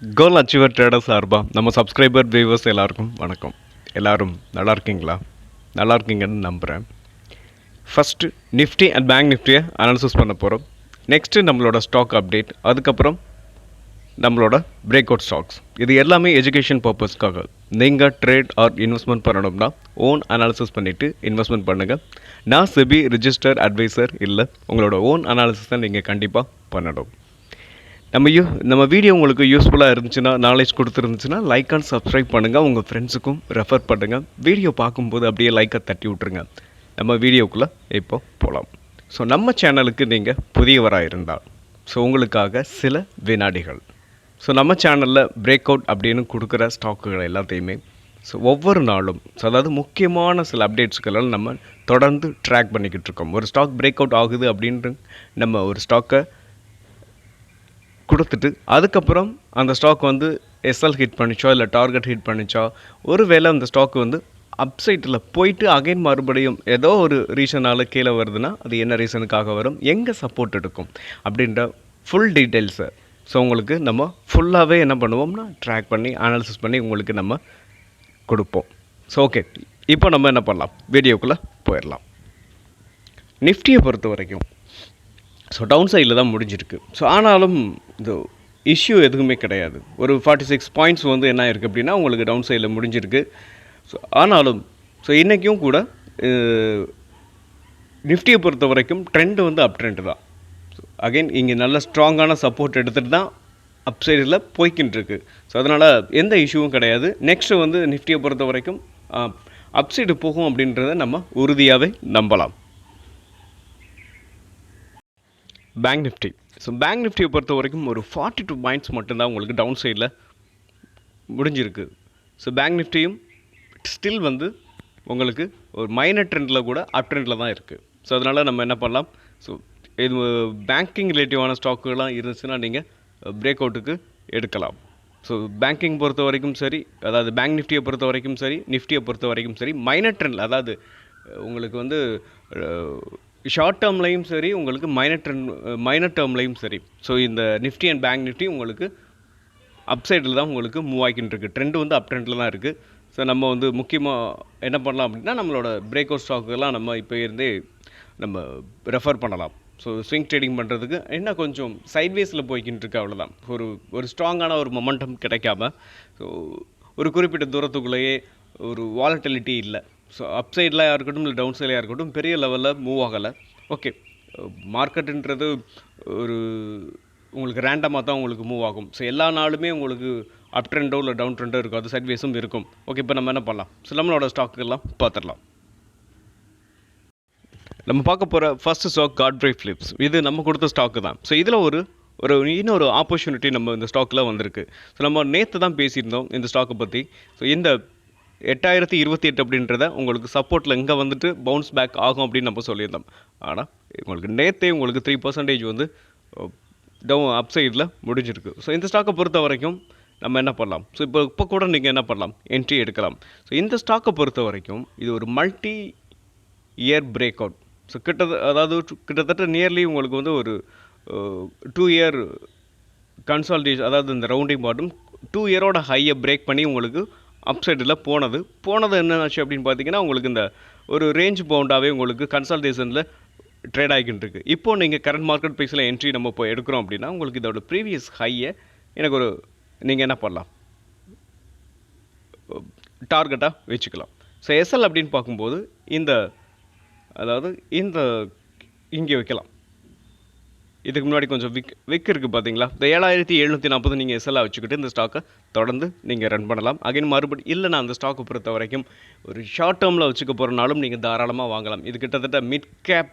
கோல் achiever trader சார்பா நம்ம subscriber viewers எல்லாருக்கும் வணக்கம். எல்லாரும் நல்லா இருக்கீங்களா? நல்லா இருக்கீங்கன்னு நம்புகிறேன். ஃபஸ்ட்டு நிஃப்டி அண்ட் பேங்க் நிஃப்டியை அனாலிசிஸ் பண்ண போகிறோம். நெக்ஸ்ட்டு நம்மளோட ஸ்டாக் அப்டேட், அதுக்கப்புறம் நம்மளோட பிரேக் அவுட் ஸ்டாக்ஸ். இது எல்லாமே எஜுகேஷன் பர்பஸ்க்காக. நீங்கள் ட்ரேட் ஆர் இன்வெஸ்ட்மெண்ட் பண்ணணும்னா ஓன் அனாலிசிஸ் பண்ணிவிட்டு இன்வெஸ்ட்மெண்ட் பண்ணுங்கள். நான் செபி ரிஜிஸ்டர் அட்வைசர் இல்லை. உங்களோட ஓன் அனாலிசிஸ் தான் நீங்கள் கண்டிப்பாக பண்ணணும். நம்ம வீடியோ உங்களுக்கு யூஸ்ஃபுல்லாக இருந்துச்சுன்னா, நாலேஜ் கொடுத்துருந்துச்சுன்னா லைக் அண்ட் சப்ஸ்கிரைப் பண்ணுங்கள். உங்கள் ஃப்ரெண்ட்ஸுக்கும் ரெஃபர் பண்ணுங்கள். வீடியோ பார்க்கும்போது அப்படியே லைக்கை தட்டி விட்ருங்க. நம்ம வீடியோக்குள்ளே இப்போ போகலாம். ஸோ நம்ம சேனலுக்கு நீங்கள் புதியவராக இருந்தால் உங்களுக்காக சில வினாடிகள். நம்ம சேனலில் பிரேக் அவுட் அப்படின்னு கொடுக்குற ஸ்டாக்குகள் எல்லாத்தையுமே ஒவ்வொரு நாளும் அதாவது முக்கியமான சில அப்டேட்ஸ்களெல்லாம் நம்ம தொடர்ந்து ட்ராக் பண்ணிக்கிட்டு இருக்கோம். ஒரு ஸ்டாக் பிரேக் அவுட் ஆகுது அப்படின்ட்டு நம்ம ஒரு ஸ்டாக்கை கொடுத்துட்டு அதுக்கப்புறம் அந்த ஸ்டாக் எஸ்எல் ஹிட் பண்ணிச்சோ இல்லை டார்கெட் ஹிட் பண்ணிச்சா, ஒரு வேளை அந்த ஸ்டாக் அப்சைட்டில் போயிட்டு அகைன் மறுபடியும் ஏதோ ஒரு ரீசனால் கீழே வருதுன்னா அது என்ன ரீசனுக்காக வரும், எங்கே சப்போர்ட் எடுக்கும் அப்படின்ற ஃபுல் டீட்டெயில்ஸை உங்களுக்கு நம்ம ஃபுல்லாகவே என்ன பண்ணுவோம்னா ட்ராக் பண்ணி அனாலிசிஸ் பண்ணி உங்களுக்கு நம்ம கொடுப்போம். ஓகே, இப்போ நம்ம என்ன பண்ணலாம், வீடியோக்குள்ளே போயிடலாம். நிஃப்டியை பொறுத்த வரைக்கும் டவுன் சைடில் தான் முடிஞ்சிருக்கு. ஆனாலும் இந்த இஷ்யூ எதுவுமே கிடையாது. ஒரு 46 பாயிண்ட்ஸ் என்ன இருக்குது அப்படின்னா உங்களுக்கு டவுன் சைடில் முடிஞ்சிருக்கு. ஆனாலும் இன்றைக்கும் கூட நிஃப்டியை பொறுத்த வரைக்கும் ட்ரெண்டு அப் ட்ரெண்டு தான். அகைன் இங்கே நல்ல ஸ்ட்ராங்கான சப்போர்ட் எடுத்துகிட்டு தான் அப் சைடில் போய்கிட்டு இருக்கு. அதனால் எந்த இஷ்யூவும் கிடையாது. நெக்ஸ்ட்டு நிஃப்டியை பொறுத்த வரைக்கும் அப் சைடு போகும் அப்படின்றத நம்ம உறுதியாகவே நம்பலாம். பேங்க் நிஃப்டி பேங்க் நிஃப்டியை பொறுத்த வரைக்கும் ஒரு 42 பாயிண்ட்ஸ் மட்டும்தான் உங்களுக்கு டவுன் சைடில் முடிஞ்சிருக்கு. பேங்க் நிஃப்டியும் ஸ்டில் உங்களுக்கு ஒரு மைனர் ட்ரெண்டில் கூட அப் ட்ரெண்டில் தான் இருக்குது. அதனால் நம்ம என்ன பண்ணலாம், இது பேங்கிங் ரிலேட்டிவான ஸ்டாக்குகள்லாம் இருந்துச்சுன்னா நீங்கள் பிரேக் அவுட்டுக்கு எடுக்கலாம். பேங்கிங் பொறுத்த வரைக்கும் சரி, அதாவது பேங்க் நிஃப்டியை பொறுத்த வரைக்கும் சரி, நிஃப்டியை பொறுத்த வரைக்கும் சரி, மைனர் ட்ரெண்டில் அதாவது உங்களுக்கு ஷார்ட் டேர்ம்லையும் சரி, உங்களுக்கு மைனர் டேர்ம்லையும் சரி. இந்த நிஃப்டி அண்ட் பேங்க் நிஃப்டி உங்களுக்கு அப் சைடில் தான் உங்களுக்கு மூவ் ஆகிக்கிட்டு இருக்குது. ட்ரெண்டு அப் ட்ரெண்டில் தான் இருக்குது. நம்ம முக்கியமாக என்ன பண்ணலாம் அப்படின்னா நம்மளோட பிரேக் அவுட் ஸ்டாக்குலாம் நம்ம இப்போ இருந்தே நம்ம ரெஃபர் பண்ணலாம். ஸ்விங் ட்ரேடிங் பண்ணுறதுக்கு என்ன கொஞ்சம் சைட்வேஸில் போய்கிட்டு இருக்கு, அவ்வளோதான். ஒரு ஸ்ட்ராங்கான ஒரு மொமெண்டம் கிடைக்காம ஒரு குறிப்பிட்ட தூரத்துக்குள்ளேயே ஒரு வாலட்டிலிட்டி இல்லை. அப் சைட்லாம் இருக்கட்டும் இல்லை டவுன் சைட்லையாக இருக்கட்டும் பெரிய லெவலில் மூவ் ஆகலை. ஓகே, மார்க்கெட்டுன்றது ஒரு உங்களுக்கு ரேண்டமாக தான் உங்களுக்கு மூவ் ஆகும். எல்லா நாளுமே உங்களுக்கு அப் ட்ரெண்டோ இல்லை டவுன் ட்ரெண்டோ இருக்கும், அது சைட்வேஸும் இருக்கும். ஓகே, இப்போ நம்ம என்ன பண்ணலாம், நம்மளோட ஸ்டாக்குகள்லாம் பார்த்துடலாம். நம்ம பார்க்க போகிற ஃபஸ்ட்டு ஸ்டாக் காட்ஃப்ரே ஃபிலிப்ஸ். இது நம்ம கொடுத்த ஸ்டாக்கு தான். இதில் இன்னொரு ஆப்பர்ச்சுனிட்டி நம்ம இந்த ஸ்டாக்கில் வந்திருக்கு. நம்ம நேற்று தான் பேசியிருந்தோம் இந்த ஸ்டாக்கை பற்றி. இந்த 8028 அப்படின்றத உங்களுக்கு சப்போர்ட்டில் இங்கே பவுன்ஸ் பேக் ஆகும் அப்படின்னு நம்ம சொல்லியிருந்தோம். ஆனால் உங்களுக்கு நேற்றே உங்களுக்கு 3% டவுன் அப் சைடில் முடிஞ்சிருக்கு. இந்த ஸ்டாக்கை பொறுத்த வரைக்கும் நம்ம என்ன பண்ணலாம், இப்போ கூட நீங்கள் என்ன பண்ணலாம், என்ட்ரி எடுக்கலாம். இந்த ஸ்டாக்கை பொறுத்த வரைக்கும் இது ஒரு மல்டி இயர் பிரேக் அவுட். கிட்டத்தட்ட நியர்லி உங்களுக்கு ஒரு 2 இயர் கன்சால்டேஷன், அதாவது இந்த ரவுண்டிங் பாட்டம் 2 இயரோட ஹையை பிரேக் பண்ணி உங்களுக்கு அப்சைடில் போனது என்னாச்சு அப்படின்னு பார்த்தீங்கன்னா உங்களுக்கு இந்த ஒரு ரேஞ்ச் பவுண்டாகவே உங்களுக்கு கன்சல்டேஷனில் ட்ரேட் ஆகிக்கிட்டு இருக்குது. இப்போது நீங்கள் கரண்ட் மார்க்கெட் ப்ரைஸில் என்ட்ரி நம்ம இப்போ எடுக்கிறோம் அப்படின்னா உங்களுக்கு இதோட ப்ரீவியஸ் ஹையை நீங்கள் என்ன பண்ணலாம், டார்கெட்டாக வச்சுக்கலாம். எஸ்எல் அப்படின்னு பார்க்கும்போது இங்கே வைக்கலாம். இதுக்கு முன்னாடி கொஞ்சம் விக் இருக்குது பார்த்தீங்களா, இந்த 7740 நீங்கள் எஸ்எல்லாக வச்சுக்கிட்டு இந்த ஸ்டாக்கை தொடர்ந்து நீங்கள் ரன் பண்ணலாம். அகைன் மறுபடியும் இல்லை நான் அந்த ஸ்டாக்கை பொறுத்த வரைக்கும் ஒரு ஷார்ட் டேர்மில் வச்சுக்க போகிறனாலும் நீங்கள் தாராளமாக வாங்கலாம். இது கிட்டத்தட்ட மிட் கேப்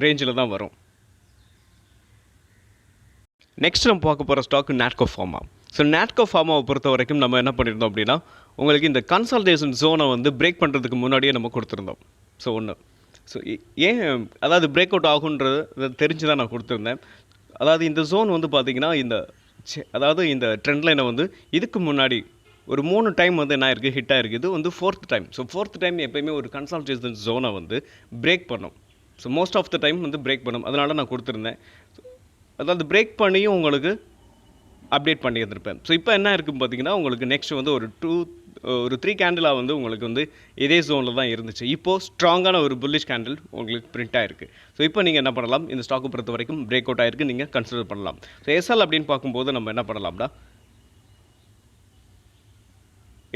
ரேஞ்சில் தான் வரும். நெக்ஸ்ட் நம்ம பார்க்க போகிற ஸ்டாக்கு நாட்கோ ஃபார்மா. நாட்கோ ஃபார்மாவை பொறுத்த வரைக்கும் நம்ம என்ன பண்ணியிருந்தோம் அப்படின்னா உங்களுக்கு இந்த கன்சல்டேஷன் ஜோனை பிரேக் பண்ணுறதுக்கு முன்னாடியே நம்ம கொடுத்துருந்தோம். ஒன்று ஏன் அதாவது பிரேக் அவுட் ஆகுன்றது தெரிஞ்சு தான் நான் கொடுத்துருந்தேன். அதாவது இந்த ஜோன் பார்த்திங்கன்னா அதாவது இந்த ட்ரெண்ட் லைனை இதுக்கு முன்னாடி ஒரு 3 டைம் என்ன இருக்குது, ஹிட் ஆகிருக்கு. இது 4th டைம். 4th டைம் எப்போயுமே ஒரு கன்சல்டேஷன் ஜோனை பிரேக் பண்ணும். Most of the time break பண்ணும். அதனால நான் கொடுத்துருந்தேன். அதாவது பிரேக் பண்ணியும் உங்களுக்கு அப்டேட் பண்ணியிருந்திருப்பேன். ஸோ இப்போ என்ன இருக்குன்னு பார்த்தீங்கன்னா உங்களுக்கு நெக்ஸ்ட் வந்து ஒரு 3 கேண்டிலாக வந்து உங்களுக்கு வந்து இதே ஜோனில் தான் இருந்துச்சு. இப்போது ஸ்ட்ராங்கான ஒரு புல்லிஷ் கேண்டில் உங்களுக்கு பிரிண்ட் ஆயிருக்கு. ஸோ இப்போ நீங்கள் என்ன பண்ணலாம், இந்த ஸ்டாக்கை பொறுத்த வரைக்கும் பிரேக் அவுட் ஆயிருக்கு, நீங்கள் கன்சிடர் பண்ணலாம். ஸோ எஸ்எல் அப்படின்னு பார்க்கும்போது நம்ம என்ன பண்ணலாம்னா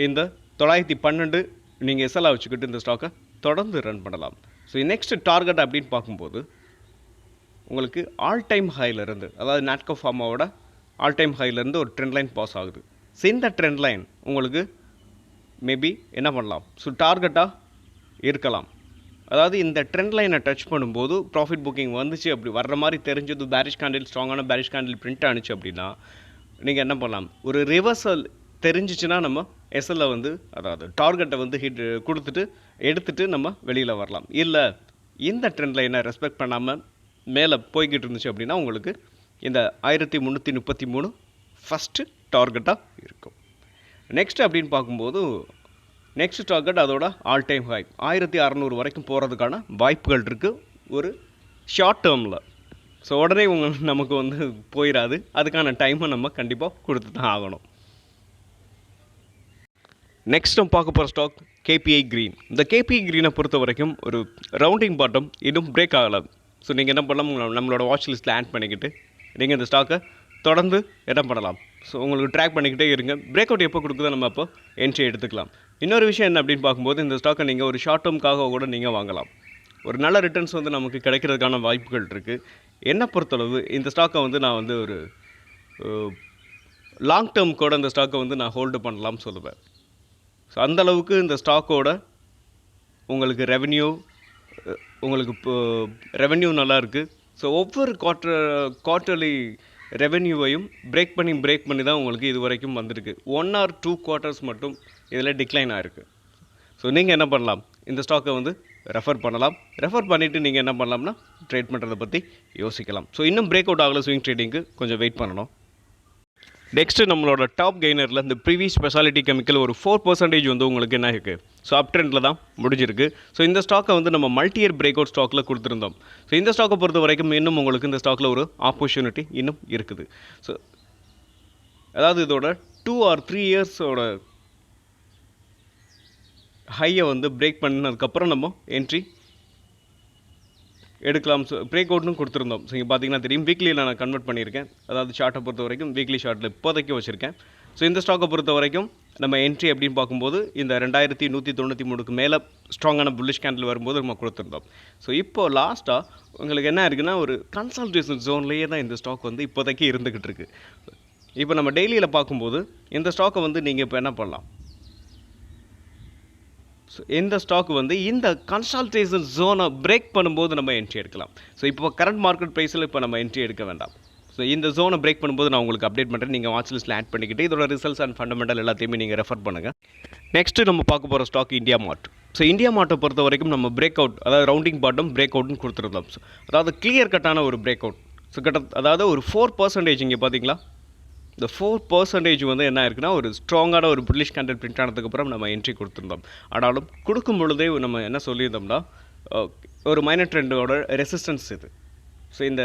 இந்த 912 நீங்கள் எஸ்எல்லாக வச்சுக்கிட்டு இந்த ஸ்டாக்கை தொடர்ந்து ரன் பண்ணலாம். ஸோ நெக்ஸ்ட் டார்கெட் அப்படின்னு பார்க்கும்போது உங்களுக்கு ஆல் டைம் ஹைலேருந்து, அதாவது நாட்கோ ஃபார்மாவோட ஆல் டைம் ஹைலேருந்து ஒரு ட்ரெண்ட் லைன் பாஸ் ஆகுது. ஸோ இந்த ட்ரெண்ட் லைன் உங்களுக்கு மேபி என்ன பண்ணலாம், ஸோ டார்கெட்டாக இருக்கலாம். அதாவது இந்த ட்ரெண்ட் லைனை டச் பண்ணும்போது ப்ராஃபிட் புக்கிங் வந்துச்சு, அப்படி வர்ற மாதிரி தெரிஞ்சது, பேரிஷ் கேண்டில் ஸ்ட்ராங்கான பேரிஷ் கேண்டில் பிரிண்ட் ஆனிச்சு அப்படின்னா நீங்கள் என்ன பண்ணலாம், ஒரு ரிவர்சல் தெரிஞ்சிச்சுன்னா நம்ம எஸ்எல்ல வந்து அதாவது டார்கெட்டை வந்து ஹிட் கொடுத்துட்டு எடுத்துகிட்டு நம்ம வெளியில் வரலாம். இல்லை இந்த ட்ரெண்ட் லைனை ரெஸ்பெக்ட் பண்ணாமல் மேலே போய்கிட்டு இருந்துச்சு அப்படின்னா உங்களுக்கு இந்த 1333 ஃபஸ்ட்டு டார்கெட்டாக இருக்கும். நெக்ஸ்ட் அப்படின்னு பார்க்கும்போது நெக்ஸ்ட் டார்கெட் அதோட ஆல் டைம் ஹை 1600 வரைக்கும் போகிறதுக்கான வாய்ப்புகள் இருக்குது ஒரு ஷார்ட் டேர்மில். ஸோ உடனே நமக்கு வந்து போயிடாது, அதுக்கான டைமை நம்ம கண்டிப்பாக கொடுத்து தான் ஆகணும். நெக்ஸ்ட் நம்ம பார்க்க போகிற ஸ்டாக் கேபிஐ க்ரீன். இந்த கேபிஐ க்ரீனை பொறுத்த வரைக்கும் ஒரு ரவுண்டிங் பாட்டம் இன்னும் பிரேக் ஆகலை. ஸோ நீங்கள் என்ன பண்ணலாம், நம்மளோட வாட்ச் லிஸ்ட்டில் ஆட் பண்ணிக்கிட்டு நீங்கள் இந்த ஸ்டாக்கை தொடர்ந்து என்ன பண்ணலாம், ஸோ உங்களுக்கு ட்ராக் பண்ணிக்கிட்டே இருங்க. பிரேக் அவுட் எப்போ கொடுக்குதோ நம்ம அப்போ என்ட்ரி எடுத்துக்கலாம். இன்னொரு விஷயம் என்ன அப்படின்னு பார்க்கும்போது இந்த ஸ்டாக்கை நீங்கள் ஒரு ஷார்ட் டேர்முக்காக கூட நீங்கள் வாங்கலாம். ஒரு நல்ல ரிட்டர்ன்ஸ் வந்து நமக்கு கிடைக்கிறதுக்கான வாய்ப்புகள் இருக்குது. என்னை பொறுத்தளவு இந்த ஸ்டாக்கை வந்து நான் வந்து ஒரு லாங் டேர்ம் கூட இந்த ஸ்டாக்கை வந்து நான் ஹோல்டு பண்ணலாம்னு சொல்லுவேன். ஸோ அந்தளவுக்கு இந்த ஸ்டாக்கோட உங்களுக்கு உங்களுக்கு இப்போ ரெவென்யூ நல்லா இருக்குது. ஸோ ஒவ்வொரு குவார்ட்டர்லி ரெவென்யூவையும் பிரேக் பண்ணி தான் உங்களுக்கு இது வரைக்கும் வந்திருக்கு. 1 or 2 குவார்ட்டர்ஸ் மட்டும் இதில் டிக்ளைன் ஆகிருக்கு. ஸோ நீங்கள் என்ன பண்ணலாம், இந்த ஸ்டாக்கை வந்து ரெஃபர் பண்ணிவிட்டு நீங்கள் என்ன பண்ணலாம்னா ட்ரேட் பண்ணுறதை பற்றி யோசிக்கலாம். ஸோ இன்னும் பிரேக் அவுட் ஆகலை ஸ்விங் ட்ரேடிங்க்கு கொஞ்சம் வெயிட் பண்ணணும். நெக்ஸ்ட்டு நம்மளோட டாப் கெய்னரில் இந்த ப்ரிவி ஸ்பெஷாலிட்டி கெமிக்கல் ஒரு 4% வந்து உங்களுக்கு என்ன இருக்குது, ஸோ அப் ட்ரெண்டில் தான் முடிஞ்சிருக்கு. ஸோ இந்த ஸ்டாக்கை வந்து நம்ம மல்டி இயர் பிரேக் அவுட் ஸ்டாக்கில் கொடுத்துருந்தோம். ஸோ இந்த ஸ்டாக்கை பொறுத்த வரைக்கும் இன்னும் உங்களுக்கு இந்த ஸ்டாக்கில் ஒரு ஆப்பர்ச்சுனிட்டி இன்னும் இருக்குது. ஸோ அதாவது இதோட 2 or 3 இயர்ஸோட ஹையை வந்து பிரேக் பண்ணதுக்கப்புறம் நம்ம என்ட்ரி எடுக்கலாம். ஸோ பிரேக் அவுட்னு கொடுத்துருந்தோம். ஸோ இங்கே பார்த்தீங்கன்னா தெரியும், வீக்லியில் நான் கன்வெர்ட் பண்ணியிருக்கேன். அதாவது ஷார்ட்டை பொறுத்த வரைக்கும் வீக்லி ஷார்ட்டில் இப்போதைக்கு வச்சுருக்கேன். ஸோ இந்த ஸ்டாக்கை பொறுத்த வரைக்கும் நம்ம என்ட்ரி அப்படின்னு பார்க்கும்போது இந்த 2193க்கு மேலே ஸ்ட்ராங்கான புல்லிஷ் கேண்டில் வரும்போது நம்ம கொடுத்துருந்தோம். ஸோ இப்போது லாஸ்ட்டாக உங்களுக்கு என்ன இருக்குன்னா ஒரு கன்சல்டேஷன் ஜோன்லேயே தான் இந்த ஸ்டாக் வந்து இப்போதைக்கு இருந்துக்கிட்டு இருக்குது. இப்போ நம்ம டெய்லியில் பார்க்கும்போது இந்த ஸ்டாக்கை வந்து நீங்கள் இப்போ என்ன பண்ணலாம், ஸோ இந்த ஸ்டாக் வந்து இந்த கன்சல்டேஷன் ஜோனை பிரேக் பண்ணும்போது நம்ம என்ட்ரி எடுக்கலாம். ஸோ இப்போ கரண்ட் மார்க்கெட் ப்ரைஸில் இப்போ நம்ம என்ட்ரி எடுக்க வேண்டாம். ஸோ இந்த ஜோனை பிரேக் பண்ணும்போது நான் உங்களுக்கு அப்டேட் பண்ணுறேன். நீங்கள் வாட்ச் லிஸ்ட்டில் ஆட் பண்ணிக்கிட்டு இதோட ரிசல்ட்ஸ் அண்ட் ஃபண்டமெண்டல் எல்லாத்தையுமே நீங்கள் ரெஃபர் பண்ணுங்கள். நெக்ஸ்ட்டு நம்ம பார்க்க போகிற ஸ்டாக் இந்தியா மார்ட். ஸோ இந்தியா மார்ட்டை பொறுத்த வரைக்கும் நம்ம பிரேக் அவுட், அதாவது ரவுண்டிங் பாட்டம் பிரேக் அவுட்னு கொடுத்துருந்தோம். ஸோ அதாவது கிளியர் கட்டான ஒரு பிரேக் அவுட். ஸோ அதாவது ஒரு 4% இங்கே பார்த்தீங்களா, இந்த 4% வந்து என்ன இருக்குன்னா ஒரு ஸ்ட்ராங்கான ஒரு புல்லிஷ் கேண்டில் பிரிண்ட் ஆனதுக்கப்புறம் நம்ம என்ட்ரி கொடுத்துருந்தோம். ஆனாலும் கொடுக்கும் பொழுதே நம்ம என்ன சொல்லியிருந்தோம்னா ஒரு மைனர் ட்ரெண்டோட ரெசிஸ்டன்ஸ் இது. ஸோ இந்த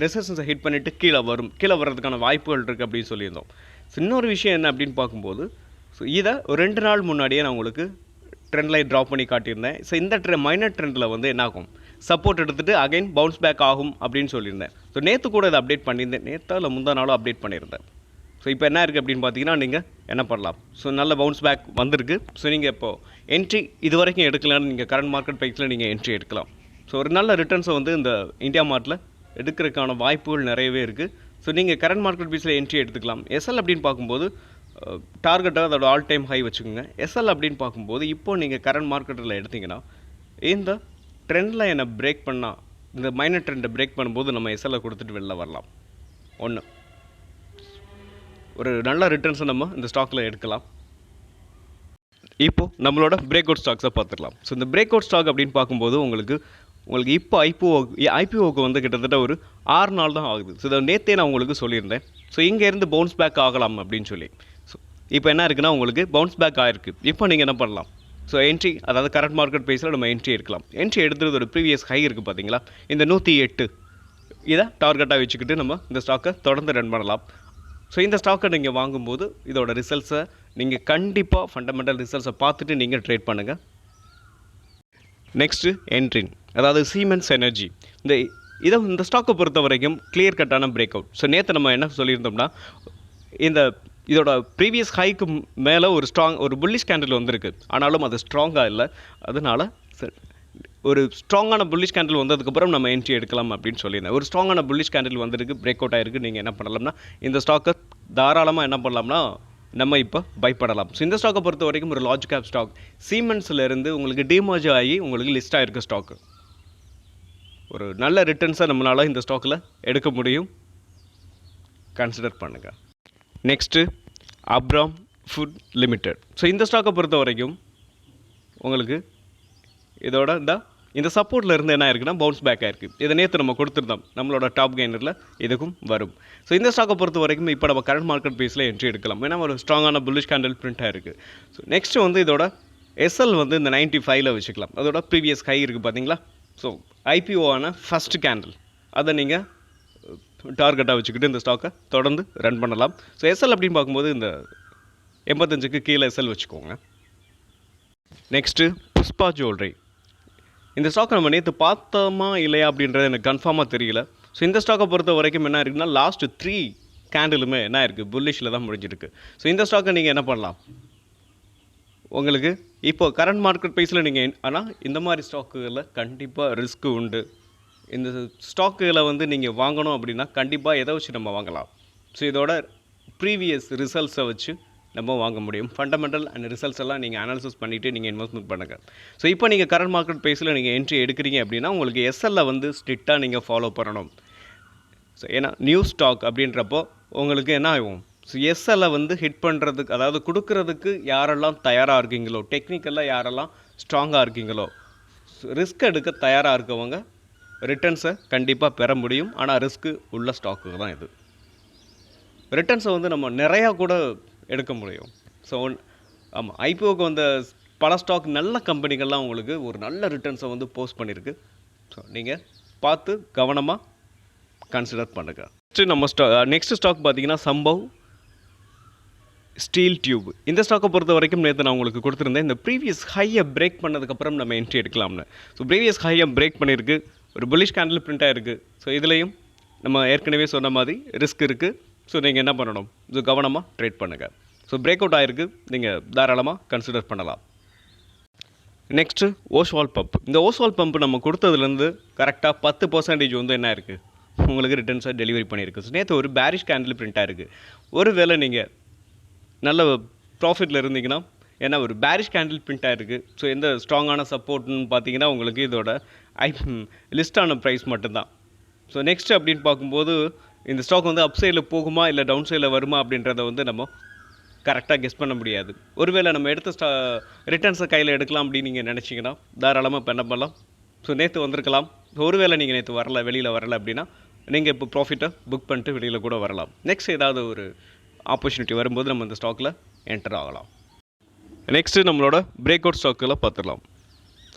ரெசிஸ்டன்ஸை ஹிட் பண்ணிவிட்டு கீழே வர்றதுக்கான வாய்ப்புகள் இருக்குது அப்படின்னு சொல்லியிருந்தோம். ஸோ இன்னொரு விஷயம் என்ன அப்படின்னு பார்க்கும்போது ஸோ இதை ஒரு 2 நாள் முன்னாடியே நான் உங்களுக்கு ட்ரெண்ட் லைன் ட்ராப் பண்ணி காட்டியிருந்தேன். ஸோ இந்த மைனர் ட்ரெண்டில் வந்து என்ன ஆகும், சப்போர்ட் எடுத்துகிட்டு அகைன் பவுன்ஸ் பேக் ஆகும் அப்படின்னு சொல்லியிருந்தேன். ஸோ நேற்று கூட இதை அப்டேட் பண்ணியிருந்தேன், நேற்றா இல்லை முந்தா நாளும் அப்டேட் பண்ணியிருந்தேன். ஸோ இப்போ என்ன இருக்குது அப்படின்னு பார்த்தீங்கன்னா நீங்கள் என்ன பண்ணலாம், ஸோ நல்ல பவுன்ஸ் பேக் வந்திருக்கு. ஸோ நீங்கள் இப்போது என்ட்ரி இது வரைக்கும் எடுக்கலான்னு நீங்கள் கரண்ட் மார்க்கெட் ப்ரைஸில் நீங்கள் என்ட்ரி எடுக்கலாம். ஸோ ஒரு நல்ல ரிட்டர்ன்ஸை வந்து இந்த இந்தியா மார்ட்டில் எடுக்கிறதுக்கான வாய்ப்புகள் நிறையவே இருக்குது. ஸோ நீங்கள் கரண்ட் மார்க்கெட் ப்ரைஸில் என்ட்ரி எடுத்துக்கலாம். எஸ்எல் அப்படின்னு பார்க்கும்போது டார்கெட்டை அதோட ஆல் டைம் ஹை வச்சுக்கோங்க. எஸ்எல் அப்படின்னு பார்க்கும்போது இப்போது நீங்கள் கரண்ட் மார்க்கெட்டில் எடுத்திங்கன்னா இந்த ட்ரெண்ட் லைனை பிரேக் பண்ணால், இந்த மைனர் ட்ரெண்டை பிரேக் பண்ணும்போது நம்ம எஸ்எல்லை கொடுத்துட்டு வெளில வரலாம். ஒன்று ஒரு நல்ல ரிட்டர்ன்ஸை நம்ம இந்த ஸ்டாக்கில் எடுக்கலாம். இப்போது நம்மளோட பிரேக் அவுட் ஸ்டாக்ஸை பார்த்துக்கலாம். ஸோ இந்த பிரேக் அவுட் ஸ்டாக் அப்படின்னு பார்க்கும்போது உங்களுக்கு இப்போ ஐபிஓக்கு வந்து கிட்டத்தட்ட ஒரு 6 நாள் தான் ஆகுது. ஸோ இதை நேற்றே நான் உங்களுக்கு சொல்லியிருந்தேன். ஸோ இங்கேருந்து பவுன்ஸ் பேக் ஆகலாம் அப்படின்னு சொல்லி. ஸோ இப்போ என்ன இருக்குன்னா உங்களுக்கு பவுன்ஸ் பேக் ஆகிருக்கு. இப்போ நீங்கள் என்ன பண்ணலாம், ஸோ என்ட்ரி, அதாவது கரண்ட் மார்க்கெட் ப்ரைஸில் நம்ம என்ட்ரி எடுக்கலாம். என்ட்ரி எடுத்துகிறது ஒரு ப்ரீவியஸ் ஹை இருக்குது பார்த்தீங்களா, இந்த 108 இதை டார்கெட்டாக வச்சுக்கிட்டு நம்ம இந்த ஸ்டாக்கை தொடர்ந்து ரன் பண்ணலாம். ஸோ ஸோ இந்த ஸ்டாக்கை நீங்கள் வாங்கும்போது இதோட ரிசல்ட்ஸை நீங்கள் கண்டிப்பாக ஃபண்டமெண்டல் ரிசல்ட்ஸை பார்த்துட்டு நீங்கள் ட்ரேட் பண்ணுங்கள். நெக்ஸ்ட்டு என்ட்ரின், அதாவது சீமென்ஸ் எனர்ஜி. இந்த ஸ்டாக்கை பொறுத்த வரைக்கும் கிளியர் கட்டான பிரேக் அவுட். ஸோ நேற்று நம்ம என்ன சொல்லியிருந்தோம்னா, இதோட ப்ரீவியஸ் ஹைக்கு மேலே ஒரு புல்லிஷ் கேண்டில் வந்திருக்கு, ஆனாலும் அது ஸ்ட்ராங்காக இல்லை. அதனால் ஒரு ஸ்ட்ராங்கான புல்லிஷ் கேண்டில் வந்ததுக்கப்புறம் நம்ம என்ட்ரி எடுக்கலாம் அப்படின்னு சொல்லியிருந்தேன். ஒரு ஸ்ட்ராங்கான புல்லிஷ் கேண்டில் வந்திருக்கு, பிரேக் அவுட் ஆகிருக்கு. நீங்கள் என்ன பண்ணலாம்னா இந்த ஸ்டாக்கை தாராளமாக என்ன பண்ணலாம்னா நம்ம இப்போ பயப்படலாம். ஸோ இந்த ஸ்டாக்கை பொறுத்த வரைக்கும் ஒரு லார்ஜ் கேப் ஸ்டாக், சீமென்ஸ்லேருந்து உங்களுக்கு டிமர்ஜ் ஆகி உங்களுக்கு லிஸ்ட் ஆகிருக்கு ஸ்டாக்கு. ஒரு நல்ல ரிட்டர்ன்ஸை நம்மளால் இந்த ஸ்டாக்கில் எடுக்க முடியும், கன்சிடர் பண்ணுங்கள். Next Abram food limited. So இந்த ஸ்டாக்கை பொறுத்த வரைக்கும் உங்களுக்கு இதோட இந்த சப்போர்ட்டில் இருந்து என்ன இருக்குன்னா பவுன்ஸ் பேக் ஆகிருக்கு. இதை நேற்று நம்ம கொடுத்துருந்தோம் நம்மளோட டாப் கெய்னரில், இதுக்கும் வரும். ஸோ இந்த ஸ்டாக்கை பொறுத்த வரைக்கும் இப்போ நம்ம கரண்ட் மார்க்கெட் பேஸில் என்ட்ரி எடுக்கலாம், ஏன்னா ஒரு ஸ்ட்ராங்கான புல்லிஷ் கேண்டில் பிரிண்ட் ஆகிருக்கு. ஸோ நெக்ஸ்ட்டு இதோட எஸ்எல் இந்த 95ல் வச்சுக்கலாம். அதோட ப்ரீவியஸ் ஹை இருக்குது பார்த்தீங்களா. ஸோ ஐபிஓவான ஃபஸ்ட்டு கேண்டில் அதை நீங்கள் டார்கெட்டாக வச்சுக்கிட்டு இந்த ஸ்டாக்கை தொடர்ந்து ரன் பண்ணலாம். ஸோ எஸ்எல் அப்படின்னு பார்க்கும்போது இந்த 85க்கு கீழே எஸ்எல் வச்சுக்கோங்க. Next Pushpa jewellery. இந்த ஸ்டாக்கை நம்ம நேற்று பார்த்தோமா இல்லையா அப்படின்றது எனக்கு கன்ஃபார்மாக தெரியல. ஸோ இந்த ஸ்டாக்கை பொறுத்த வரைக்கும் என்ன இருக்குன்னா லாஸ்ட்டு 3 கேண்டிலுமே என்ன இருக்குது புல்லிஷில் தான் முடிஞ்சிருக்கு. ஸோ இந்த ஸ்டாக்கை நீங்கள் என்ன பண்ணலாம், உங்களுக்கு இப்போ கரண்ட் மார்க்கெட் ப்ரைஸில் நீங்கள் ஆனால் இந்த மாதிரி ஸ்டாக்குகளில் கண்டிப்பாக ரிஸ்க்கு உண்டு. இந்த ஸ்டாக்குகளை நீங்கள் வாங்கணும் அப்படின்னா கண்டிப்பாக எதை வச்சு நம்ம வாங்கலாம். ஸோ இதோட ப்ரீவியஸ் ரிசல்ட்ஸை வச்சு நம்ம வாங்க முடியும். ஃபண்டமெண்டல் அண்ட் ரிசல்ட்ஸ் எல்லாம் நீங்கள் அனாலிசிஸ் பண்ணிவிட்டு நீங்கள் இன்வெஸ்ட்மெண்ட் பண்ணுங்கள். ஸோ இப்போ நீங்கள் கரண்ட் மார்க்கெட் ப்ரைஸில் நீங்கள் என்ட்ரி எடுக்கிறீங்க அப்படின்னா உங்களுக்கு எஸ்எல்ல ஸ்ட்ரிக்டாக நீங்கள் ஃபாலோ பண்ணணும். ஸோ ஏன்னா நியூ ஸ்டாக் அப்படின்றப்போ உங்களுக்கு என்ன ஆகும், ஸோ எஸ்எல்லை ஹிட் பண்ணுறதுக்கு, அதாவது கொடுக்கறதுக்கு யாரெல்லாம் தயாராக இருக்கீங்களோ, டெக்னிக்கலாக யாரெல்லாம் ஸ்ட்ராங்காக இருக்கீங்களோ, ரிஸ்க் எடுக்க தயாராக இருக்கவங்க ரிட்டர்ன்ஸை கண்டிப்பாக பெற முடியும். ஆனால் ரிஸ்க்கு உள்ள ஸ்டாக்கு தான் இது. ரிட்டர்ன்ஸை நம்ம நிறையா கூட எடுக்க முடியும். ஸோ ஆமாம், ஐபிஓக்கு பல ஸ்டாக் நல்ல கம்பெனிகள்லாம் உங்களுக்கு ஒரு நல்ல ரிட்டர்ன்ஸை போஸ்ட் பண்ணியிருக்கு. ஸோ நீங்கள் பார்த்து கவனமாக கன்சிடர் பண்ணுங்கள். நெக்ஸ்ட் ஸ்டாக் பார்த்தீங்கன்னா சம்பவ் ஸ்டீல் டியூப். இந்த ஸ்டாக்கை பொறுத்த வரைக்கும் நேற்று நான் உங்களுக்கு கொடுத்துருந்தேன், இந்த ப்ரீவியஸ் ஹையை பிரேக் பண்ணதுக்கப்புறம் நம்ம என்ட்ரி எடுக்கலாம்னு. ஸோ ப்ரீவியஸ் ஹையை பிரேக் பண்ணியிருக்கு, ஒரு புல்லிஷ் கேண்டில் பிரிண்ட் ஆகிருக்கு. ஸோ இதுலேயும் நம்ம ஏற்கனவே சொன்ன மாதிரி ரிஸ்க் இருக்குது. ஸோ நீங்கள் என்ன பண்ணணும், ஸோ கவனமாக ட்ரேட் பண்ணுங்கள். ஸோ பிரேக் அவுட் ஆகிருக்கு, நீங்கள் தாராளமாக கன்சிடர் பண்ணலாம். Next Oswal pump. இந்த ஓஸ்வால் பம்ப் நம்ம கொடுத்ததுலேருந்து கரெக்டாக 10% என்ன இருக்குது உங்களுக்கு ரிட்டர்ன்ஸாக டெலிவரி பண்ணியிருக்கு. ஸோ நேற்று ஒரு பேரிஷ் கேண்டில் பிரிண்ட் ஆகிருக்கு. ஒரு வேளை நீங்கள் நல்ல ப்ராஃபிட்டில் இருந்தீங்கன்னா, ஏன்னா ஒரு பேரிஷ் கேண்டில் பிரிண்ட் ஆகிருக்கு. ஸோ எந்த ஸ்ட்ராங்கான சப்போர்ட்னு பார்த்தீங்கன்னா உங்களுக்கு இதோட லிஸ்டான ப்ரைஸ் மட்டும்தான். ஸோ நெக்ஸ்ட் அப்படின்னு பார்க்கும்போது இந்த ஸ்டாக் அப்சைடில் போகுமா இல்லை டவுன் சைடில் வருமா அப்படின்றத நம்ம கரெக்டாக கெஸ் பண்ண முடியாது. ஒருவேளை நம்ம எடுத்த ரிட்டர்ன்ஸை கையில் எடுக்கலாம் அப்படின்னு நீங்கள் நினச்சிங்கன்னா தாராளமாக இப்போ என்ன பண்ணலாம். ஸோ நேற்று வந்திருக்கலாம், ஒருவேளை நீங்கள் நேற்று வெளியில் வரலை அப்படின்னா நீங்கள் இப்போ ப்ராஃபிட்டை புக் பண்ணிட்டு வெளியில் கூட வரலாம். நெக்ஸ்ட் ஏதாவது ஒரு ஆப்பர்ச்சுனிட்டி வரும்போது நம்ம இந்த ஸ்டாக்கில் என்டர் ஆகலாம். நெக்ஸ்ட்டு நம்மளோட பிரேக் அவுட் ஸ்டாக்கில் பார்த்துடலாம்.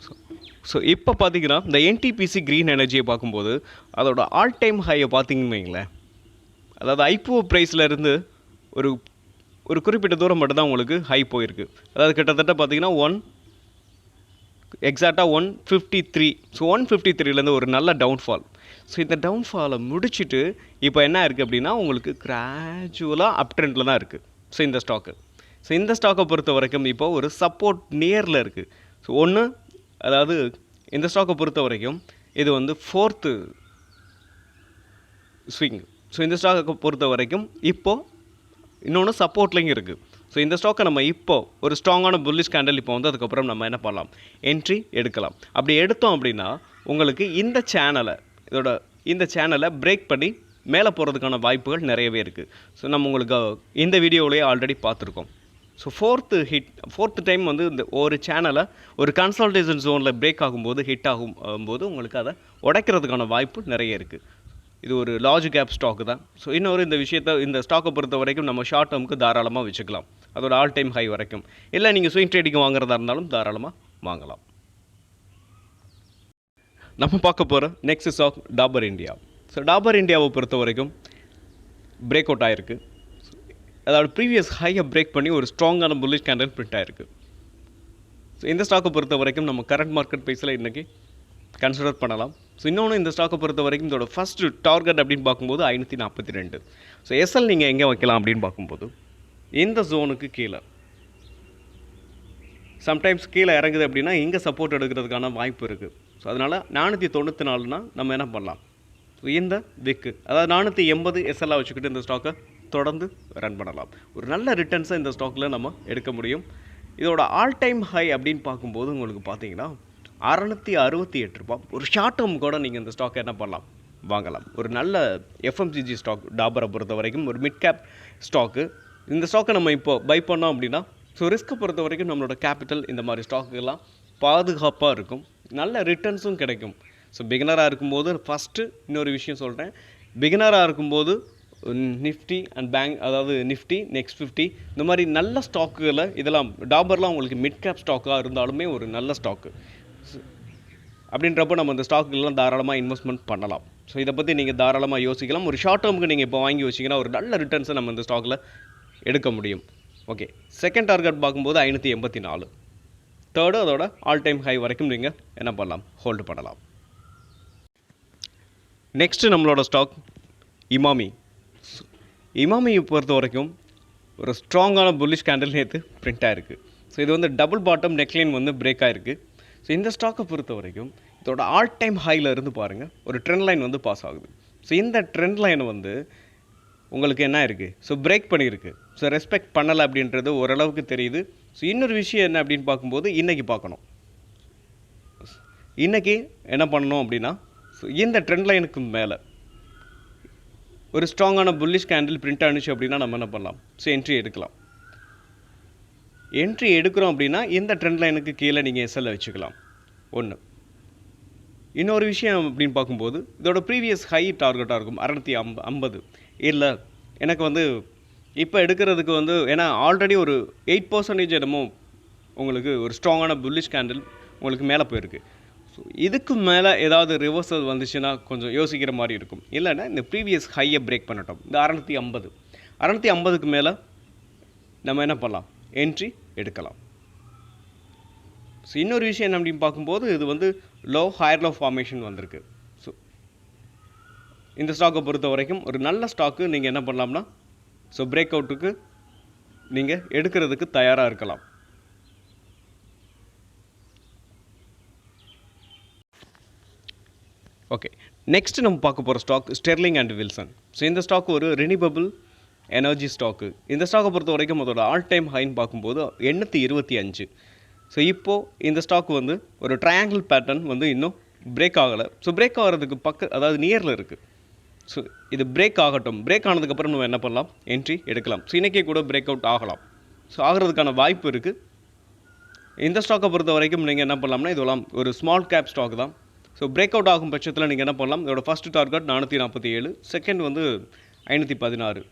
ஸோ இப்போ பார்த்தீங்கன்னா இந்த என்டிபிசி க்ரீன் எனர்ஜியை பார்க்கும்போது அதோட ஆல் டைம் ஹையை பார்த்தீங்கன்னு வைங்களேன், அதாவது ஐபிஓ ப்ரைஸில் இருந்து ஒரு குறிப்பிட்ட தூரம் மட்டும்தான் உங்களுக்கு ஹை போயிருக்கு. அதாவது கிட்டத்தட்ட பார்த்தீங்கன்னா எக்ஸாக்டாக 153. ஸோ 153லேருந்து ஒரு நல்ல டவுன்ஃபால். ஸோ இந்த டவுன்ஃபாலை முடிச்சுட்டு இப்போ என்ன இருக்குது அப்படின்னா உங்களுக்கு கிராஜுவலாக அப் ட்ரெண்டில் தான் இருக்குது. ஸோ இந்த ஸ்டாக்கை பொறுத்த வரைக்கும் இப்போ ஒரு சப்போர்ட் நியரில் இருக்குது. ஸோ அதாவது இந்த ஸ்டாக்கை பொறுத்த வரைக்கும் இது 4th ஸ்விங். ஸோ இந்த ஸ்டாக்கை பொறுத்த வரைக்கும் இப்போது இன்னொன்று சப்போர்ட்லேயும் இருக்குது. ஸோ இந்த ஸ்டாக்கை நம்ம இப்போது ஒரு ஸ்ட்ராங்கான புல்லிஷ் கேண்டில் இப்போ அதுக்கப்புறம் நம்ம என்ன பண்ணலாம், என்ட்ரி எடுக்கலாம். அப்படி எடுத்தோம் அப்படின்னா உங்களுக்கு இந்த சேனலை பிரேக் பண்ணி மேலே போகிறதுக்கான வாய்ப்புகள் நிறையவே இருக்குது. ஸோ நம்ம உங்களுக்கு இந்த வீடியோவிலேயே ஆல்ரெடி பார்த்துருக்கோம். ஸோ ஃபோர்த்து டைம் இந்த ஒரு சேனலை ஒரு கன்சல்டேஷன் ஜோனில் பிரேக் ஆகும்போது ஹிட் ஆகும்போது உங்களுக்கு அதை உடைக்கிறதுக்கான வாய்ப்பு நிறைய இருக்குது. இது ஒரு லார்ஜ் கேப் ஸ்டாக்கு தான். ஸோ இந்த ஸ்டாக்கை பொறுத்த வரைக்கும் நம்ம ஷார்ட் டேர்முக்கு தாராளமாக வச்சுக்கலாம், அதோட ஆல் டைம் ஹை வரைக்கும். இல்லை நீங்கள் ஸ்விங் ட்ரேடிங் வாங்குறதா இருந்தாலும் தாராளமாக வாங்கலாம். நம்ம பார்க்க போகிற next stock Dabur India. So Dabur இந்தியாவை பொறுத்த வரைக்கும் பிரேக் அவுட் ஆகிருக்கு. அதோட ப்ரீவியஸ் ஹையை பிரேக் பண்ணி ஒரு ஸ்ட்ராங்கான புல்லிஷ் கேண்டில் பிரிண்ட் ஆயிருக்கு. ஸோ இந்த ஸ்டாக்கை பொறுத்த வரைக்கும் நம்ம கரண்ட் மார்க்கெட் ப்ரைஸில் இன்றைக்கி கன்சிடர் பண்ணலாம். ஸோ இன்னொன்று இந்த ஸ்டாக்கை பொறுத்த வரைக்கும் இதோட ஃபஸ்ட்டு டார்கெட் அப்படின்னு பார்க்கும்போது 542. ஸோ எஸ்எல் நீங்கள் எங்கே வைக்கலாம் அப்படின்னு பார்க்கும்போது இந்த ஜோனுக்கு கீழே சம்டைம்ஸ் கீழே இறங்குது அப்படின்னா இங்கே சப்போர்ட் எடுக்கிறதுக்கான வாய்ப்பு இருக்குது. ஸோ அதனால் 494னா நம்ம என்ன பண்ணலாம், ஸோ இந்த விக்கு அதாவது 480 எஸ்எல்லாக வச்சுக்கிட்டு இந்த ஸ்டாக்கை தொடர்ந்து ரன் பண்ணலாம். ஒரு நல்ல ரிட்டர்ன்ஸை இந்த ஸ்டாக்கில் நம்ம எடுக்க முடியும். இதோட ஆல் டைம் ஹை அப்படின்னு பார்க்கும்போது உங்களுக்கு பார்த்தீங்கன்னா 668 ரூபா. ஒரு ஷார்ட் டேர்ம் கூட நீங்கள் இந்த ஸ்டாக்கை என்ன பண்ணலாம், வாங்கலாம். ஒரு நல்ல எஃப்எம்சிஜி ஸ்டாக் டாபரை பொறுத்த வரைக்கும் ஒரு மிட் கேப் ஸ்டாக்கு. இந்த ஸ்டாக்கை நம்ம இப்போ பை பண்ணோம் அப்படின்னா ஸோ ரிஸ்க்கை பொறுத்த வரைக்கும் நம்மளோட கேபிட்டல் இந்த மாதிரி ஸ்டாக்குகள்லாம் பாதுகாப்பாக இருக்கும், நல்ல ரிட்டர்ன்ஸும் கிடைக்கும். ஸோ பிகினராக இருக்கும்போது ஃபஸ்ட்டு இன்னொரு விஷயம் சொல்கிறேன், பிகினராக இருக்கும்போது நிஃப்டி அண்ட் பேங்க் அதாவது நிஃப்டி நெக்ஸ்ட் 50 இந்த மாதிரி நல்ல ஸ்டாக்குகளை இதெல்லாம் டாபர்லாம் உங்களுக்கு மிட் கேப் ஸ்டாக்காக இருந்தாலுமே ஒரு நல்ல ஸ்டாக்கு. அப்படின்றப்போ நம்ம இந்த ஸ்டாக்குலாம் தாராளமாக இன்வெஸ்ட்மெண்ட் பண்ணலாம். ஸோ இதை பற்றி நீங்கள் தாராளமாக யோசிக்கலாம். ஒரு ஷார்ட் டேர்முக்கு நீங்கள் இப்போ வாங்கி வச்சிங்கன்னா ஒரு நல்ல ரிட்டர்ன்ஸை நம்ம இந்த ஸ்டாக்கில் எடுக்க முடியும். ஓகே, செகண்ட் டார்கெட் பார்க்கும்போது 584. தேர்டு அதோட ஆல் டைம் ஹை வரைக்கும் நீங்கள் என்ன பண்ணலாம், ஹோல்டு பண்ணலாம். நெக்ஸ்ட்டு நம்மளோட ஸ்டாக் இமாமி. இமாமியை பொறுத்த வரைக்கும் ஒரு ஸ்ட்ராங்கான புல்லிஷ் கேண்டில் நேற்று பிரிண்ட் ஆகிருக்கு. ஸோ இது வந்து டபுள் பாட்டம் நெக்லைன் வந்து பிரேக் ஆகிருக்கு. ஸோ இந்த ஸ்டாக்கை பொறுத்த வரைக்கும் இதோட ஆல் டைம் ஹையில் இருந்து பாருங்கள் ஒரு ட்ரெண்ட் லைன் வந்து பாஸ் ஆகுது. ஸோ இந்த ட்ரெண்ட் லைன் வந்து உங்களுக்கு என்ன இருக்குது, ஸோ பிரேக் பண்ணியிருக்கு. ஸோ ரெஸ்பெக்ட் பண்ணலை அப்படின்றது ஓரளவுக்கு தெரியுது. ஸோ இன்னொரு விஷயம் என்ன அப்படின்னு பார்க்கும்போது இன்றைக்கி பார்க்கணும், இன்றைக்கி என்ன பண்ணணும் அப்படின்னா ஸோ இந்த ட்ரெண்ட் லைனுக்கு மேலே ஒரு ஸ்ட்ராங்கான புல்லிஷ் கேண்டில் பிரிண்ட் ஆனிச்சு அப்படின்னா நம்ம என்ன பண்ணலாம், ஸோ என்ட்ரி எடுக்கலாம். என்ட்ரி எடுக்கிறோம் அப்படின்னா இந்த ட்ரெண்ட் லைனுக்கு கீழே நீங்கள் எஸ்எல்ல வச்சுக்கலாம். ஒன்று. இன்னொரு விஷயம் அப்படின்னு பார்க்கும்போது இதோட ப்ரீவியஸ் ஹை டார்கெட்டாக இருக்கும் 650. இல்லை எனக்கு வந்து இப்போ எடுக்கிறதுக்கு வந்து ஏன்னா ஆல்ரெடி ஒரு 8% என்னமோ உங்களுக்கு ஒரு ஸ்ட்ராங்கான புல்லிஷ் கேண்டில் உங்களுக்கு மேலே போயிருக்கு. ஸோ இதுக்கு மேலே ஏதாவது ரிவர்சல் வந்துச்சுன்னா கொஞ்சம் யோசிக்கிற மாதிரி இருக்கும். இல்லைன்னா இந்த ப்ரீவியஸ் ஹையை பிரேக் பண்ணட்டும். இந்த 650க்கு மேலே நம்ம என்ன பண்ணலாம், என்ட்ரி எடுக்கலாம். ஸோ இன்னொரு விஷயம் என்ன அப்படின்னு பார்க்கும்போது இது வந்து ஹையர் லோ ஃபார்மேஷன் வந்திருக்கு. ஸோ இந்த ஸ்டாக்கை பொறுத்த வரைக்கும் ஒரு நல்ல ஸ்டாக்கு நீங்கள் என்ன பண்ணலாம்னா ஸோ பிரேக் அவுட்டுக்கு நீங்கள் எடுக்கிறதுக்கு தயாராக இருக்கலாம். ஓகே, நெக்ஸ்ட்டு நம்ம பார்க்க போகிற stock Sterling and Wilson. So இந்த ஸ்டாக் ஒரு ரினியூவபிள் எனர்ஜி ஸ்டாக்கு. இந்த ஸ்டாக்கை பொறுத்த வரைக்கும் அதோட ஆல் டைம் ஹைன்னு பார்க்கும்போது 825. ஸோ இப்போது இந்த ஸ்டாக் வந்து ஒரு ட்ரையாங்கிள் பேட்டர்ன் வந்து இன்னும் பிரேக் ஆகலை. ஸோ பிரேக் ஆகிறதுக்கு அதாவது நியரில் இருக்குது. ஸோ இது பிரேக் ஆகட்டும். பிரேக் ஆனதுக்கப்புறம் நம்ம என்ன பண்ணலாம், என்ட்ரி எடுக்கலாம். ஸோ இன்றைக்கே கூட பிரேக் அவுட் ஆகலாம். ஸோ ஆகிறதுக்கான வாய்ப்பு இருக்குது. இந்த ஸ்டாக்கை பொறுத்த வரைக்கும் நீங்கள் என்ன பண்ணலாம்னா இதெல்லாம் ஒரு ஸ்மால் கேப் ஸ்டாக் தான். ஸோ பிரேக் அவுட் ஆகும் பட்சத்தில் நீங்கள் என்ன பண்ணலாம், இதோட ஃபஸ்ட்டு டார்கெட் 447, செகண்ட் வந்து 516.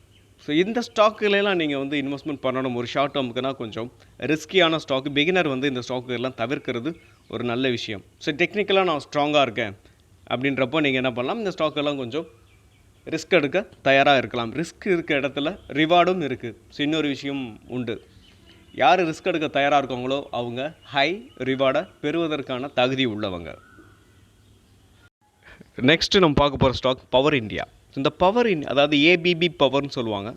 ஸோ இந்த ஸ்டாக்குலாம் நீங்கள் வந்து இன்வெஸ்ட்மெண்ட் பண்ணணும். ஒரு ஷார்ட் டேர்முக்குனா கொஞ்சம் ரிஸ்கியான ஸ்டாக்கு. பிகினர் வந்து இந்த ஸ்டாக்குலாம் தவிர்க்கிறது ஒரு நல்ல விஷயம். ஸோ டெக்னிக்கலாக நான் ஸ்ட்ராங்காக இருக்கேன் அப்படின்றப்போ நீங்கள் என்ன பண்ணலாம், இந்த ஸ்டாக்கெல்லாம் கொஞ்சம் ரிஸ்க் எடுக்க தயாராக இருக்கலாம். ரிஸ்க் இருக்க இடத்துல ரிவார்டும் இருக்குது. ஸோ இன்னொரு விஷயம் உண்டு, யார் ரிஸ்க் எடுக்க தயாராக இருக்காங்களோ அவங்க ஹை ரிவார்டை பெறுவதற்கான தகுதி உள்ளவங்க. நெக்ஸ்ட்டு நம்ம பார்க்க போகிற ஸ்டாக் பவர் இந்தியா. இந்த பவர் அதாவது ஏபிபி பவர்னு சொல்லுவாங்க.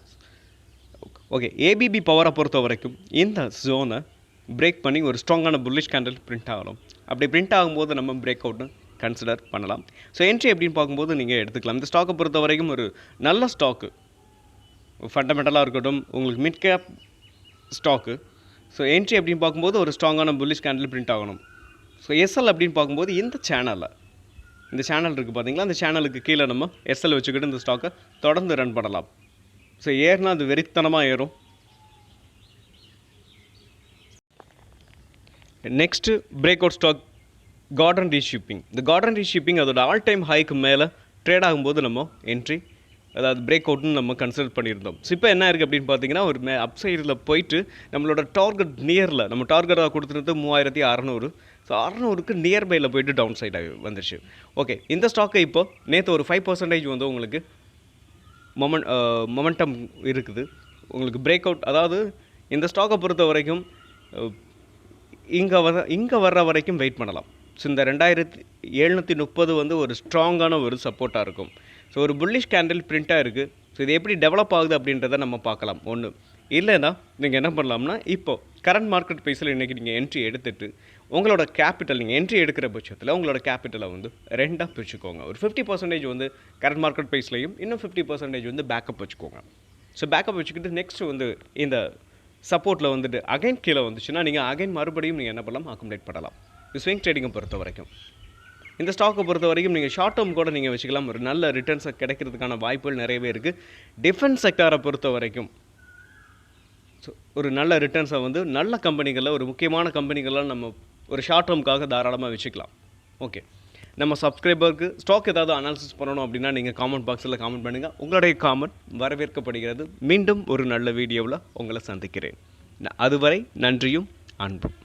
ஓகே, ஏபிபி பவரை பொறுத்த வரைக்கும் இந்த ஜோனை பிரேக் பண்ணி ஒரு ஸ்ட்ராங்கான புல்லிஷ் கேண்டில் பிரிண்ட் ஆகணும். அப்படி பிரிண்ட் ஆகும்போது நம்ம பிரேக் அவுட்னு கன்சிடர் பண்ணலாம். ஸோ என்ட்ரி எப்படின்னு பார்க்கும்போது நீங்கள் எடுத்துக்கலாம். இந்த ஸ்டாக்கை பொறுத்த வரைக்கும் ஒரு நல்ல ஸ்டாக்கு, ஃபண்டமெண்டலாக இருக்கட்டும், உங்களுக்கு mid cap stock. So entry அப்படின்னு பார்க்கும்போது ஒரு ஸ்ட்ராங்கான புல்லிஷ் கேண்டில் பிரிண்ட் ஆகணும். ஸோ எஸ்எல் அப்படின்னு பார்க்கும்போது இந்த சேனல் இருக்குது பார்த்தீங்களா, அந்த சேனலுக்கு கீழே நம்ம எஸ்எல் வச்சுக்கிட்டு இந்த ஸ்டாக்கை தொடர்ந்து ரன் பண்ணலாம். ஸோ ஏறினா அது வெறித்தனமாக ஏறும். Next break out stock Garden Reshipping. இந்த கார்டன் ரீஷிப்பிங் அதோட ஆல் டைம் ஹைக்கு மேலே ட்ரேட் ஆகும்போது நம்ம என்ட்ரி அதாவது பிரேக் அவுட்னு நம்ம கன்சிடர் பண்ணியிருந்தோம். ஸோ இப்போ என்ன இருக்குது அப்படின்னு பார்த்தீங்கன்னா ஒரு அப்சைடில் போயிட்டு நம்மளோட டார்கெட் நியரில் நம்ம டார்கெட்டாக கொடுத்துருந்து 3600. ஸோ 600க்கு நியர்பையில் போயிட்டு டவுன் சைடாக வந்துருச்சு. ஓகே, இந்த ஸ்டாக்கை இப்போ நேற்று ஒரு 5% வந்து உங்களுக்கு மொமெண்டம் இருக்குது. உங்களுக்கு பிரேக் அவுட், அதாவது இந்த ஸ்டாக்கை பொறுத்த வரைக்கும் இங்கே வர்ற வரைக்கும் வெயிட் பண்ணலாம். ஸோ இந்த 2730 வந்து ஒரு ஸ்ட்ராங்கான ஒரு சப்போர்ட்டாக இருக்கும். ஸோ ஒரு புல்லிஷ் கேண்டில் பிரிண்ட்டாக இருக்குது. ஸோ இது எப்படி டெவலப் ஆகுது அப்படின்றத நம்ம பார்க்கலாம். ஒன்று இல்லைன்னா நீங்கள் என்ன பண்ணலாம்னா, இப்போது கரண்ட் மார்க்கெட் ப்ரைஸில் இன்றைக்கி நீங்கள் என்ட்ரி எடுத்துகிட்டு உங்களோட கேபிட்டல், நீங்கள் என்ட்ரி எடுக்கிற பட்சத்தில் உங்களோட கேபிட்டலை வந்து ரெண்டாக பிரிச்சுக்கோங்க. ஒரு 50% வந்து கரண்ட் மார்க்கெட் ப்ரைஸ்லையும், இன்னும் 50% வந்து பேக்கப் வச்சுக்கோங்க. ஸோ பேக்கப் வச்சுக்கிட்டு நெக்ஸ்ட் வந்து இந்த சப்போர்ட்டில் வந்துட்டு அகைன் கீழே வந்துச்சுன்னா நீங்கள் அகைன் மறுபடியும் நீங்கள் என்ன பண்ணலாம், அக்குமுலேட் பண்ணலாம். இது ஸ்விங் ட்ரேடிங்கை பொறுத்த வரைக்கும். இந்த ஸ்டாக்கை பொறுத்த வரைக்கும் நீங்கள் ஷார்ட் டேர்ம் கூட நீங்கள் வச்சுக்கலாம். ஒரு நல்ல ரிட்டர்ன்ஸை கிடைக்கிறதுக்கான வாய்ப்புகள் நிறையவே இருக்குது. டிஃபென்ஸ் செக்டாரை பொறுத்த வரைக்கும் ஸோ ஒரு நல்ல ரிட்டர்ன்ஸை வந்து நல்ல கம்பெனிகளில், ஒரு முக்கியமான கம்பெனிகளில் நம்ம ஒரு ஷார்ட் டேர்முக்காக தாராளமாக வச்சுக்கலாம். ஓகே, நம்ம சப்ஸ்கிரைபருக்கு ஸ்டாக் ஏதாவது அனாலிசிஸ் பண்ணணும் அப்படின்னா நீங்கள் காமெண்ட் பாக்ஸில் காமெண்ட் பண்ணுங்கள். உங்களுடைய காமெண்ட் வரவேற்கப்படுகிறது. மீண்டும் ஒரு நல்ல வீடியோவில் உங்களை சந்திக்கிறேன். அதுவரை நன்றியும் அன்பும்.